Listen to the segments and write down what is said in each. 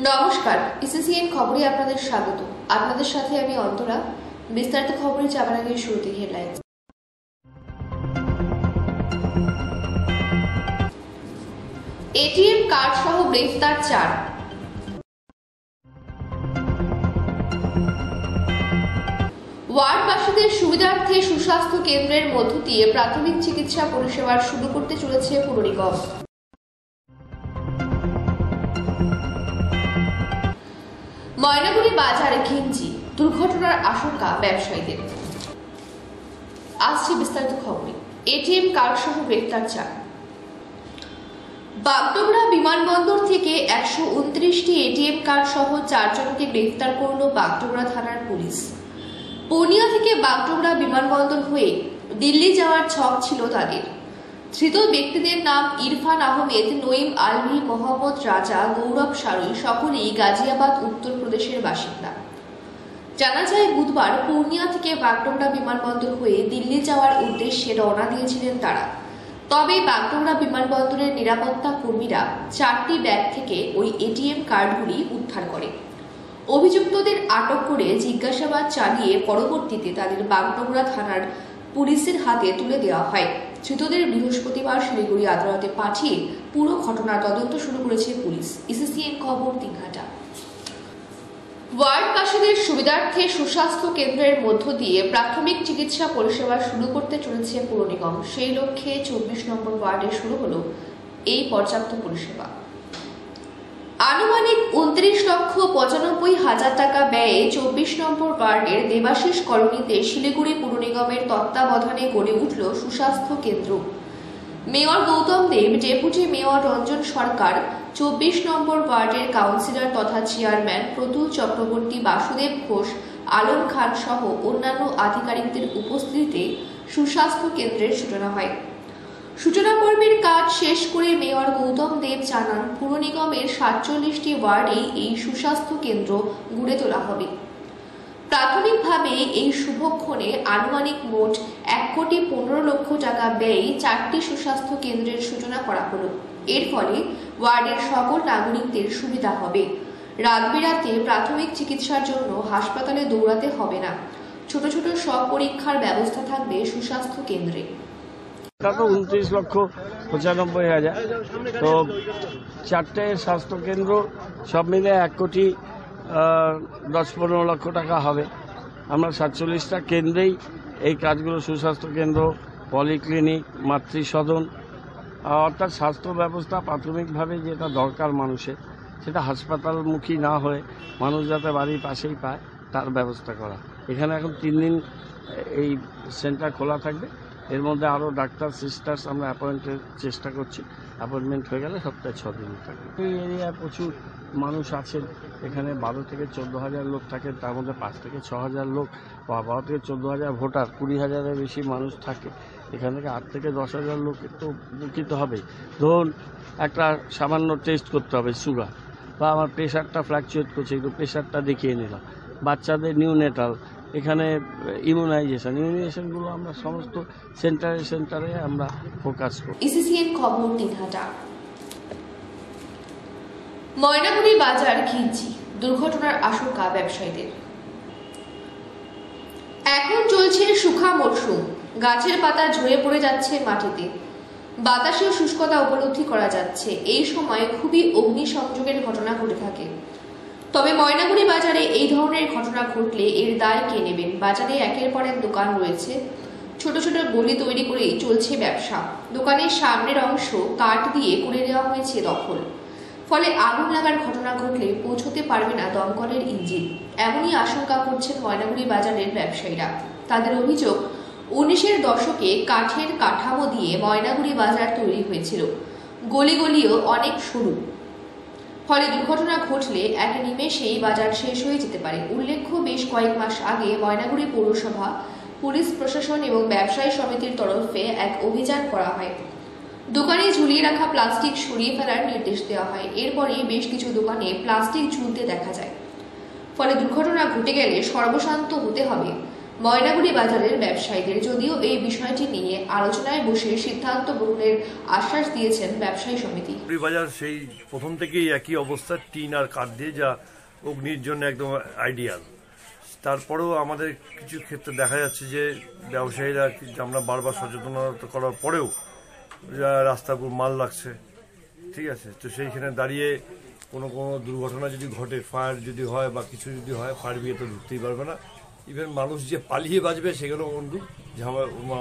নমস্কার, ইসিসিএন খবরে আপনাদের স্বাগত। আপনাদের সাথে আমি অন্তরা। বিস্তারিত খবরে যাবার আগে শুরুতে হেডলাইন্স। এটিএম কার্ড সহ গ্রেফতার 4। ওয়ার্ডবাসীদের সুবিধার্থে সুস্বাস্থ্য কেন্দ্রের মধ্য দিয়ে প্রাথমিক চিকিৎসা পরিষেবা শুরু করতে চলেছে পুর নিগম। ময়নাগুড়ি বাজারে ঘিঞ্জি, দুর্ঘটনার আশঙ্কা ব্যবসায়ীদের। আসছে বিস্তারিত খবরে। এটিএম কার্ড সহ গ্রেফতার 4। বাগডোগরা বিমানবন্দর থেকে 129টি এটিএম কার্ড সহ 4 জনকে গ্রেফতার করল বাগডোগরা থানার পুলিশ। পূর্ণিয়া থেকে বাগডোগরা বিমানবন্দর হয়ে দিল্লি যাওয়ার ছক ছিল তাদের। ধৃত ব্যক্তিদের নাম ইরফান আহমেদ, নঈম আলভী, মোহাম্মদ রাজা, গৌরব সারুই, সকলেই গাজিয়াবাদ উত্তরপ্রদেশের বাসিন্দা। জানা যায়, বুধবার পূর্ণিয়া থেকে বাগডোগরা বিমানবন্দর হয়ে দিল্লি যাওয়ার উদ্দেশ্যে রওনা দিয়েছিলেন তারা। তবে বাগডোগরা বিমানবন্দরের নিরাপত্তা কর্মীরা 4টি ব্যাগ থেকে ওই এটিএম কার্ডগুলি উদ্ধার করে। অভিযুক্তদের আটক করে জিজ্ঞাসাবাদ চালিয়ে পরবর্তীতে তাদের বাগডোগরা থানার পুলিশের হাতে তুলে দেওয়া হয়। ধৃতদের বৃহস্পতিবার শিলিগুড়ি আদালতে পাঠিয়ে পুরো ঘটনার তদন্ত শুরু করেছে পুলিশ। ইসিসিএন খবর, দিনহাটা। ওয়ার্ডবাসীদের সুবিধার্থে সুস্বাস্থ্য কেন্দ্রের মধ্য দিয়ে প্রাথমিক চিকিৎসা পরিষেবা শুরু করতে চলেছে পুর নিগম। সেই লক্ষ্যে 24 নম্বর ওয়ার্ডে শুরু হলো এই পর্যাপ্ত পরিষেবা। আনুমানিক 29,95,000 টাকা ব্যয়ে 24 নম্বর ওয়ার্ডের দেবাশিস কলোনিতে শিলিগুড়ি পুর নিগমের তত্ত্বাবধানে গড়ে উঠল সুস্বাস্থ্য কেন্দ্র। মেয়র গৌতম দেব, ডেপুটি মেয়র রঞ্জন সরকার, 24 নম্বর ওয়ার্ডের কাউন্সিলর তথা চেয়ারম্যান প্রতুল চক্রবর্তী, বাসুদেব ঘোষ, আলম খান সহ অন্যান্য আধিকারিকদের উপস্থিতিতে সুস্বাস্থ্য কেন্দ্রের সূচনা হয়। সূচনা পর্বের কাজ শেষ করে মেয়র গৌতম দেব জানান, পুর নিগমের 47টি ওয়ার্ডে এই সুস্বাস্থ্য কেন্দ্র গড়ে তোলা হবে। প্রাথমিকভাবে এই শুভক্ষণে আনুমানিক মোট 1,15,00,000 টাকা ব্যয়ে 4টি সুস্বাস্থ্য কেন্দ্রের সূচনা করা হলো। এর ফলে ওয়ার্ডের সকল নাগরিকদের সুবিধা হবে। রাত বিরাতে প্রাথমিক চিকিৎসার জন্য হাসপাতালে দৌড়াতে হবে না। ছোট ছোট সব পরীক্ষার ব্যবস্থা থাকবে সুস্বাস্থ্য কেন্দ্রে। 29,95,000। তো 4টে স্বাস্থ্যকেন্দ্র সব মিলে 1,10,15,00,000 টাকা হবে। আমরা 47টা কেন্দ্রেই এই কাজগুলো, সুস্বাস্থ্য কেন্দ্র, পলিক্লিনিক, মাতৃসদন, অর্থাৎ স্বাস্থ্য ব্যবস্থা প্রাথমিকভাবে যেটা দরকার মানুষের, সেটা হাসপাতালমুখী না হয়ে মানুষ যাতে বাড়ির পাশেই পায় তার ব্যবস্থা করা। এখানে এখন 3 দিন এই সেন্টার খোলা থাকবে। এর মধ্যে আরও ডাক্তার, সিস্টার্স আমরা অ্যাপয়েন্টের চেষ্টা করছি। অ্যাপয়েন্টমেন্ট হয়ে গেলে সপ্তাহে 6 দিন থাকবে। এই এরিয়ায় প্রচুর মানুষ আছেন। এখানে 12 থেকে 14,000 লোক থাকেন, তার মধ্যে 5 থেকে 6,000 লোক, 12 থেকে 14,000 ভোটার, 20,000-এর বেশি মানুষ থাকে। এখান থেকে 8 থেকে 10,000 লোক তো উপকৃত হবে। ধরুন একটা সামান্য টেস্ট করতে হবে, সুগার, বা আমার প্রেশারটা ফ্ল্যাকচুয়েট করছে, একটু প্রেশারটা দেখিয়ে নিলাম। বাচ্চাদের নিউনেটাল, এখানে ইমিউনাইজেশনগুলো আমরা সমস্ত সেন্টারে আমরা ফোকাস করি। ইসিসিএন খবর, দিনহাটা। ময়নাগুড়ি বাজার ঘিঞ্জি, দুর্ঘটনার আশঙ্কা ব্যবসায়ীদের। এখন চলছে শুখা মরশুম। গাছের পাতা ঝরে পড়ে যাচ্ছে মাটিতে। বাতাসেও শুষ্কতা উপলব্ধি করা যাচ্ছে। এই সময় খুবই অগ্নিসংযোগের ঘটনা ঘটে থাকে। তবে ময়নাগুড়ি বাজারে এই ধরনের ঘটনা ঘটলে এর দায় কে নেবেন? বাজারে একের পর এক দোকান রয়েছে। ছোট ছোট গলি তৈরি করেই চলছে ব্যবসা। দোকানের সামনের অংশ কাঠ দিয়ে করে দেওয়া হয়েছে দখল। ফলে আগুন লাগার ঘটনা ঘটলে পৌঁছতে পারবে না দমকলের ইঞ্জিন। এমনই আশঙ্কা করছেন ময়নাগুড়ি বাজারের ব্যবসায়ীরা। তাদের অভিযোগ, 19-এর দশকে কাঠের কাঠামো দিয়ে ময়নাগুড়ি বাজার তৈরি হয়েছিল। গলিগলিও অনেক সরু। ফলে দুর্ঘটনা ঘটলে এক নিমেষেই বাজার শেষ হয়ে যেতে পারে। উল্লেখ্য, বেশ কয়েক মাস আগে ময়নাগুড়ি পৌরসভা, পুলিশ প্রশাসন এবং ব্যবসায়ী সমিতির তরফে এক অভিযান করা হয়। দোকানে ঝুলিয়ে রাখা প্লাস্টিক সরিয়ে ফেলার নির্দেশ দেওয়া হয়। এরপরে বেশ কিছু দোকানে প্লাস্টিক ঝুলতে দেখা যায়। ফলে দুর্ঘটনা ঘটে গেলে সর্বশান্ত হতে হবে ময়নাগুড়ি বাজারের ব্যবসায়ীদের। যদিও এই বিষয়টি নিয়ে আলোচনায় বসে সিদ্ধান্ত গ্রহণের আশ্বাস দিয়েছেন ব্যবসায়ী সমিতি। বাজার সেই প্রথম থেকেই একই অবস্থা, টিন আর কাঠ দিয়ে, যা অগ্নির জন্য একদম আইডিয়াল। তারপরেও আমাদের কিছু ক্ষেত্রে দেখা যাচ্ছে যে ব্যবসায়ীরা, আমরা বারবার সচেতনতা করার পরেও রাস্তার মাল লাগছে, ঠিক আছে। তো সেইখানে দাঁড়িয়ে কোনো দুর্ঘটনা যদি ঘটে, ফায়ার যদি হয় বা কিছু যদি হয়, ফায়ার ব্রিগেড তো ঢুকতেই পারবে না। ইভেন মানুষ যে পালিয়ে বাঁচবে সেখানেও কিন্তু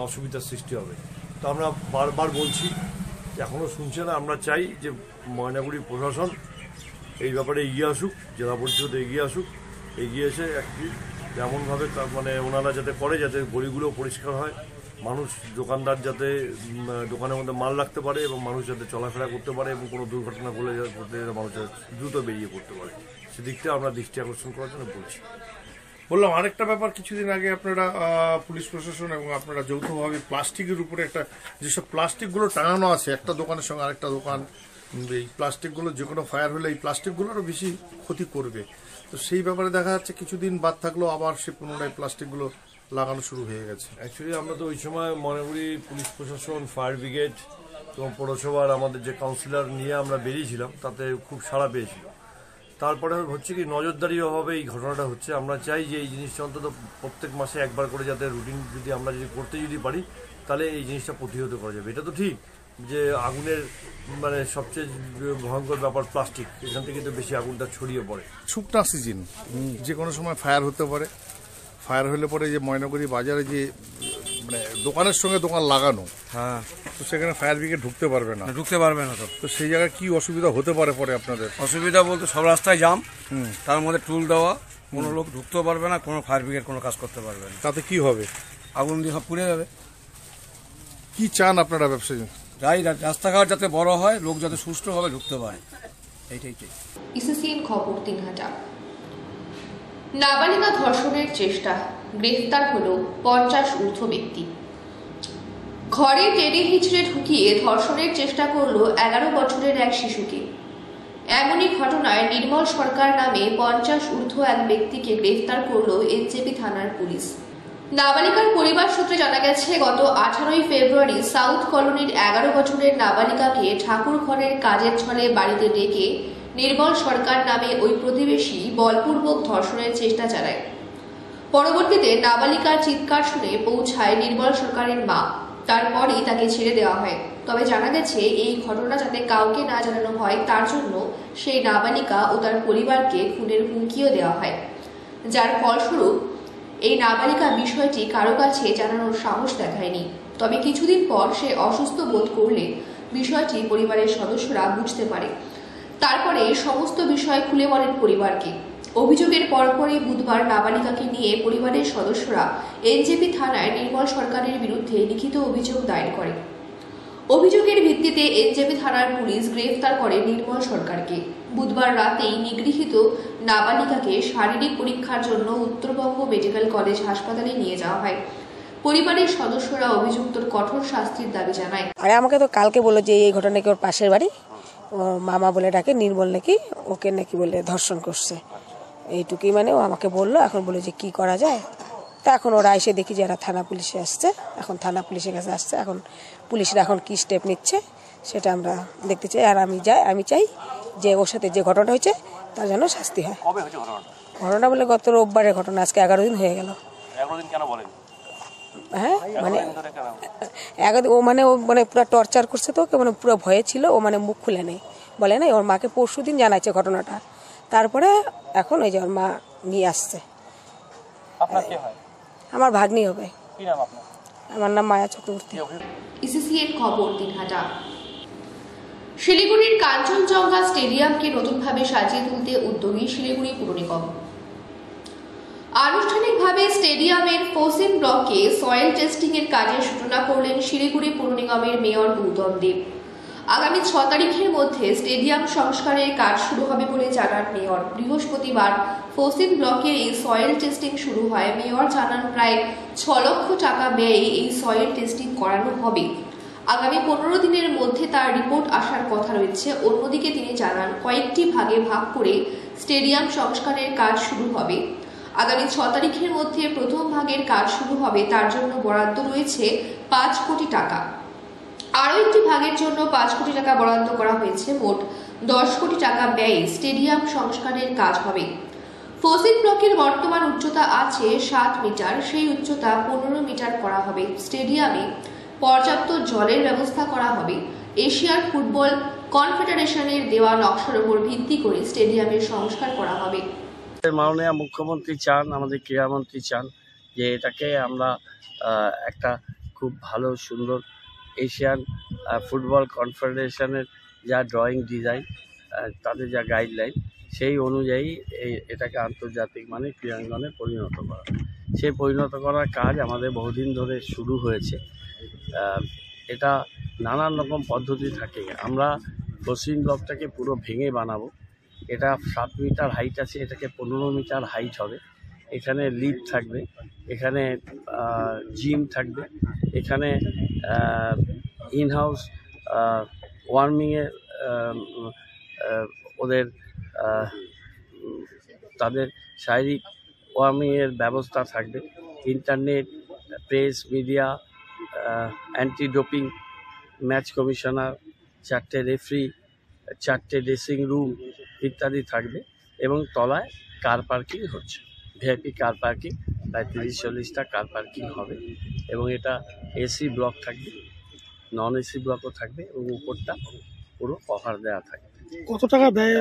অসুবিধার সৃষ্টি হবে। তো আমরা বারবার বলছি, এখনও শুনছে না। আমরা চাই যে ময়নাগুড়ি প্রশাসন এই ব্যাপারে এগিয়ে আসুক, জেলা পরিষদ এগিয়ে আসুক, এগিয়ে এসে একটি এমনভাবে ওনারা যাতে করে যাতে গলিগুলো পরিষ্কার হয়, মানুষ দোকানদার যাতে দোকানের মধ্যে মাল রাখতে পারে এবং মানুষ যাতে চলাফেরা করতে পারে এবং কোনো দুর্ঘটনা ঘটলে মানুষ দ্রুত বেরিয়ে পড়তে পারে, সেদিকটা আমরা দৃষ্টি আকর্ষণ করার জন্য বলছি। বললাম আরেকটা ব্যাপার, কিছুদিন আগে আপনারা পুলিশ প্রশাসন এবং আপনারা যৌথভাবে প্লাস্টিকের উপরে একটা, যেসব প্লাস্টিকগুলো টাঙানো আছে একটা দোকানের সঙ্গে আরেকটা দোকান, এই প্লাস্টিকগুলো যে কোনো ফায়ার হলে এই প্লাস্টিকগুলো আরও বেশি ক্ষতি করবে। তো সেই ব্যাপারে দেখা যাচ্ছে কিছুদিন বাদ থাকলেও আবার সে পুনরায় প্লাস্টিকগুলো লাগানো শুরু হয়ে গেছে। অ্যাকচুয়ালি আমরা তো ওই সময় ময়নাগুড়ি পুলিশ প্রশাসন, ফায়ার ব্রিগেড এবং পৌরসভার আমাদের যে কাউন্সিলর নিয়ে আমরা বেরিয়েছিলাম, তাতে খুব সাড়া পেয়েছিল। তারপরে হচ্ছে কি নজরদারির অভাবে এই ঘটনাটা হচ্ছে। আমরা চাই যে এই জিনিসটা অন্তত প্রত্যেক মাসে একবার করে যাতে রুটিন যদি আমরা করতে পারি, তাহলে এই জিনিসটা প্রতিহত করা যাবে। এটা তো ঠিক যে আগুনের সবচেয়ে ভয়ঙ্কর ব্যাপার প্লাস্টিক, এখান থেকে তো বেশি আগুনটা ছড়িয়ে পড়ে। শুকনা সিজন, যে কোনো সময় ফায়ার হতে পারে। ফায়ার হলে পরে যে ময়নাগুড়ি বাজারে যে দোকানের সঙ্গে দোকান লাগানো, হ্যাঁ, তো সেখানে ফায়ার ব্রিগেড ঢুকতে পারবে না তো সেই জায়গায় কি অসুবিধা হতে পারে পরে আপনাদের? অসুবিধা বলতে সব রাস্তায় জাম, তার মধ্যে টুল দেওয়া, কোনো লোক ঢুকতেও পারবে না, কোনো ফায়ার ব্রিগেড কোনো কাজ করতে পারবে না। তাতে কি হবে? আগুন দিয়ে সব পুড়ে যাবে। কি চান আপনারা ব্যবসায়ী? রাস্তাঘাট যাতে বড় হয়, লোক যাতে সুষ্ঠুভাবে ঢুকতে পারে, এইটাই চাই। ইসিসিএন খবর, দিনহাটা। নাবালিকা ধর্ষণের চেষ্টা, গ্রেফতার হল 50 ঊর্ধ্ব ব্যক্তি। ঘরে টেনে হিচড়ে ঢুকিয়ে ধর্ষণের চেষ্টা করল 11 বছরের এক শিশুকে। এমনই ঘটনায় নির্মল সরকার নামে 50 ঊর্ধ্ব এক ব্যক্তিকে গ্রেফতার করল এনজেপি থানার পুলিশ। নাবালিকার পরিবার সূত্রে জানা গেছে, গত 18 ফেব্রুয়ারি সাউথ কলোনির 11 বছরের নাবালিকাকে ঠাকুর ঘরের কাজের ছলে বাড়িতে ডেকে নির্মল সরকার নামে ওই প্রতিবেশী বলপূর্বক ধর্ষণের চেষ্টা চালায়। পরবর্তীতে নাবালিকার চিৎকার শুনে পৌঁছায় নির্মল সরকারের মা। তারপরই তাকে ছেড়ে দেওয়া হয়। তবে জানা গেছে, এই ঘটনা যাতে কাউকে না জানানো হয় তার জন্য সেই নাবালিকা ও তার পরিবারকে খুনের হুমকিও দেওয়া হয়, যার ফলস্বরূপ এই নাবালিকা বিষয়টি কারো কাছে জানানোর সাহস দেখায়নি। তবে কিছুদিন পর সে অসুস্থ বোধ করলে বিষয়টি পরিবারের সদস্যরা বুঝতে পারে। তারপরে সমস্ত বিষয় খুলে বলেন পরিবারকে। অভিযোগের পরপরই বুধবার নাবালিকাকে নিয়ে পরিবারের সদস্যরা এনজেপি থানায় নির্মল সরকারের বিরুদ্ধে লিখিত অভিযোগ দায়ের করে। অভিযোগের ভিত্তিতে এনজেপি থানার পুলিশ গ্রেফতার করে নির্মল সরকারকে। বুধবার রাতেই নিগৃহীত নাবালিকাকে শারীরিক পরীক্ষার জন্য উত্তরবঙ্গ মেডিকেল কলেজ হাসপাতালে নিয়ে যাওয়া হয়। পরিবারের সদস্যরা অভিযুক্তর কঠোর শাস্তির দাবি জানায়। আরে আমাকে তো কালকে বললো যে এই ঘটনা নাকি ওর পাশের বাড়ি, ও মামা বলে ডাকে, নির্মল নাকি ওকে নাকি বলে ধর্ষণ করছে, এইটুকুই ও আমাকে বললো। এখন বলে যে কি করা যায়, তা এখন ওরা এসে দেখি যে এরা থানা পুলিশে আসছে, এখন থানা পুলিশের কাছে আসছে। এখন পুলিশরা এখন কি স্টেপ নিচ্ছে সেটা আমরা দেখতে চাই। আর আমি চাই যে ওর সাথে যে ঘটনা হয়েছে তার যেন শাস্তি হয়। ঘটনা বলে গত রোববারের ঘটনা, আজকে 11 দিন হয়ে গেল। হ্যাঁ, ও পুরো টর্চার করছে, তো ওকে পুরো ভয়ে ছিল। ও মুখ খুলে নেই, বলে নাই। ওর মাকে পরশুদিন জানাইছে ঘটনাটা, তারপরে এখন ওই যে ওর মা নিয়ে আসছে। আমার ভাগ্নি হবে। আমার নাম মায়া চক্রবর্তী। ইসিসিএন খবর, দিনহাটা। শিলিগুড়ির কাঞ্চনজঙ্ঘা স্টেডিয়ামকে নতুনভাবে সাজিয়ে তুলতে উদ্যোগী শিলিগুড়ি পুর নিগম। আনুষ্ঠানিকভাবে স্টেডিয়ামের ফোসিন ব্লকে সয়েল টেস্টিং এর কাজের সূচনা করলেন শিলিগুড়ি পুর নিগমের মেয়র গৌতম দেব। আগামী 6 তারিখের মধ্যে স্টেডিয়াম সংস্কারের কাজ শুরু হবে বলে জানান মেয়র। বৃহস্পতিবার ফোসিন ব্লকের এই সয়েল টেস্টিং শুরু হয়। মেয়র জানান, প্রায় 6 লক্ষ টাকা ব্যয়ে এই সয়েল টেস্টিং করানো হবে। আগামী 15 দিনের মধ্যে তার রিপোর্ট আসার কথা রয়েছে। অন্যদিকে তিনি জানান, কয়েকটি ভাগে ভাগ করে স্টেডিয়াম সংস্কারের কাজ শুরু হবে। আগামী 6 তারিখের মধ্যে প্রথম ভাগের কাজ শুরু হবে, তার জন্য বরাদ্দ রয়েছে 5 কোটি টাকা। আরও একটি ভাগের জন্য 5 কোটি টাকা বরাদ্দ করা হয়েছে। মোট 10 কোটি টাকা ব্যয়ে স্টেডিয়াম সংস্কারের কাজ হবে। ফসিল ব্লকের বর্তমান উচ্চতা আছে 7 মিটার, সেই উচ্চতা 15 মিটার করা হবে। স্টেডিয়ামে পর্যাপ্ত জলের ব্যবস্থা করা হবে। এশিয়ার ফুটবল কনফেডারেশনের দেওয়া নকশার উপর ভিত্তি করে স্টেডিয়ামের সংস্কার করা হবে। মাননীয় মুখ্যমন্ত্রী চান, আমাদের ক্রীড়ামন্ত্রী চান যে এটাকে আমরা একটা খুব ভালো সুন্দর এশিয়ান ফুটবল কনফেডারেশনের যা ড্রয়িং ডিজাইন, তাদের যা গাইডলাইন, সেই অনুযায়ী এটাকে আন্তর্জাতিক মানে ক্রীড়াঙ্গনে পরিণত করা। সেই পরিণত করার কাজ আমাদের বহুদিন ধরে শুরু হয়েছে। এটা নানান রকম পদ্ধতি থাকে। আমরা ফসিল ব্লকটাকে পুরো ভেঙে বানাবো। এটা 7 মিটার হাইট আছে, এটাকে 15 মিটার হাইট হবে। এখানে লিফট থাকবে, এখানে জিম থাকবে, এখানে ইনহাউস ওয়ার্মিংয়ের ওদের তাদের শারীরিক ওয়ার্মিংয়ের ব্যবস্থা থাকবে। Internet, press, media, anti doping, match commissioner, 4টে রেফারি, 4টে ড্রেসিং রুম ইত্যাদি থাকবে। এবং তলায় কার পার্কিং হচ্ছে, ভিআইপি কার পার্কিং, প্রায় 30-40টা কার পার্কিং হবে। এবং এটা এসি ব্লক থাকবে, নন এসি ব্লকও থাকবে এবং উপরটা পুরো কভার দেওয়া থাকবে। কত টাকা ব্যয়?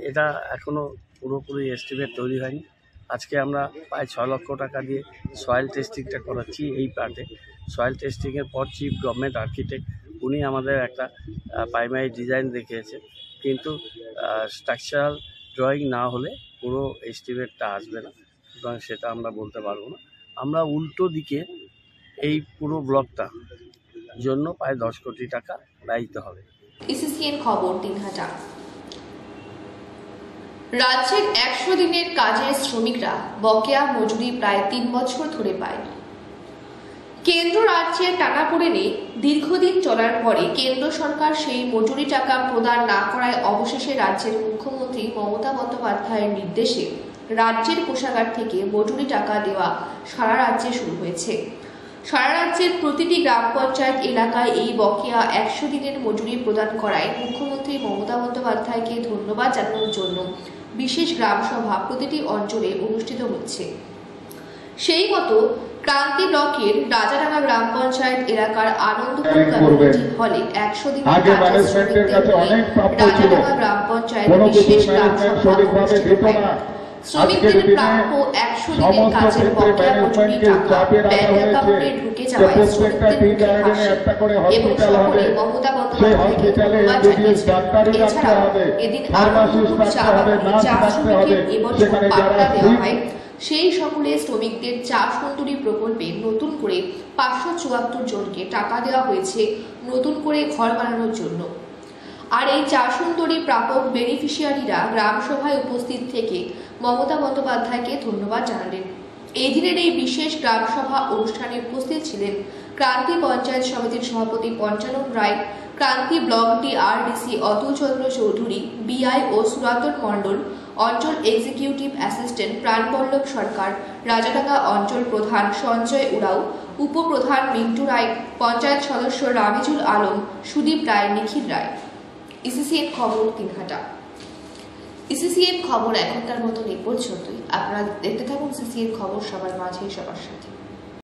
এটা এখনও পুরোপুরি এস্টিমেট তৈরি হয়নি। আজকে আমরা প্রায় 6 লক্ষ টাকা দিয়ে সয়েল টেস্টিংটা করাচ্ছি। এই পার্টে সয়েল টেস্টিংয়ের পর চিফ গভর্নমেন্ট আর্কিটেক্ট উনি আমাদের একটা প্রাইমারি ডিজাইন দেখিয়েছে, কিন্তু স্ট্রাকচারাল ড্রয়িং না হলে পুরো এস্টিমেটটা আসবে না, সুতরাং সেটা আমরা বলতে পারবো না। আমরা উল্টো দিকে এই পুরো ব্লকটা জন্য প্রায় 10 কোটি টাকা ব্যয়িত হবে। এসিসিএন খবর দিনহাটা। রাজ্যের 100 দিনের কাজের শ্রমিকরা বকেয়া মজুরি প্রায় 3 বছর ধরে পায়। কেন্দ্র রাজ্যের টাকা পড়ে নিয়ে দীর্ঘদিন চলার পরে কেন্দ্র সরকার সেই মজুরি টাকা প্রদান না করায় অবশেষে রাজ্যের মুখ্যমন্ত্রী মমতা বন্দ্যোপাধ্যায়ের নির্দেশে রাজ্যের কোষাগার থেকে মজুরি টাকা দেওয়া সারা রাজ্যে শুরু হয়েছে। সারা রাজ্যের প্রতিটি গ্রাম পঞ্চায়েত এলাকায় এই বকেয়া 100 দিনের মজুরি প্রদান করায় মুখ্যমন্ত্রী মমতা বন্দ্যোপাধ্যায়কে ধন্যবাদ জানানোর জন্য বিশেষ গ্রাম সভা প্রতিটি অঞ্চলে অনুষ্ঠিত হচ্ছে। সেই মতো ক্রান্তি ব্লকের রাজাডাঙ্গা গ্রাম পঞ্চায়েত এলাকার আনন্দপুর কমিউনিটি হলে 100 দিনের কাজের শ্রমিকদের নিয়ে রাজাডাঙ্গা গ্রাম পঞ্চায়েত বিশেষ গ্রাম সভা অনুষ্ঠিত হয়। শ্রমিকদের প্রাপ্য 100 দিনের কাজের বকেয়া মজুরি টাকা ব্যাংক অ্যাকাউন্টে ঢুকে যাওয়ায় শ্রমিকদের মুখে হাসি এবং সকলে মমতা বন্দ্যোপাধ্যায়কে ধন্যবাদ জানিয়েছেন। এছাড়াও এদিন আনন্দপুর চা বাগানে চা শ্রমিকের এবছর পাট্টা দেওয়া হয়। সেই সকলে শ্রমিকদের চা সুন্দরী প্রকল্পে নতুন করে 574 জনকে টাকা দেওয়া হয়েছে নতুন করে ঘর বানানোর জন্য। আর এই চা সুন্দরী প্রাপক বেনিফিশিয়ারিরা গ্রাম সভায় উপস্থিত থেকে মমতা বন্দ্যোপাধ্যায়কে ধন্যবাদ জানালেন। এই দিনের এই বিশেষ গ্রাম সভা অনুষ্ঠানে উপস্থিত ছিলেন ক্রান্তি পঞ্চায়েত সমিতির সভাপতি পঞ্চানন রায়, ক্রান্তি ব্লক ডিআরডিসি অতুল চন্দ্র চৌধুরী, বিআই ও সুরাতন মণ্ডল, অঞ্চল এক্সিকিউটিভ অ্যাসিস্ট্যান্ট প্রাণপল্লব সরকার, রাজাডাঙ্গা অঞ্চল প্রধান সঞ্জয় উরাও, উপপ্রধান মিন্টু রায়, পঞ্চায়েত সদস্য রামিজুল আলম, সুদীপ রায়, নিখিল রায়। ইসিসিএন খবর দিনহাটা। ইসিসিএন খবর এখনকার মতন এই পর্যন্তই। আপনারা দেখতে থাকুন ইসিসিএন খবর, সবার মাঝে সবার সাথে।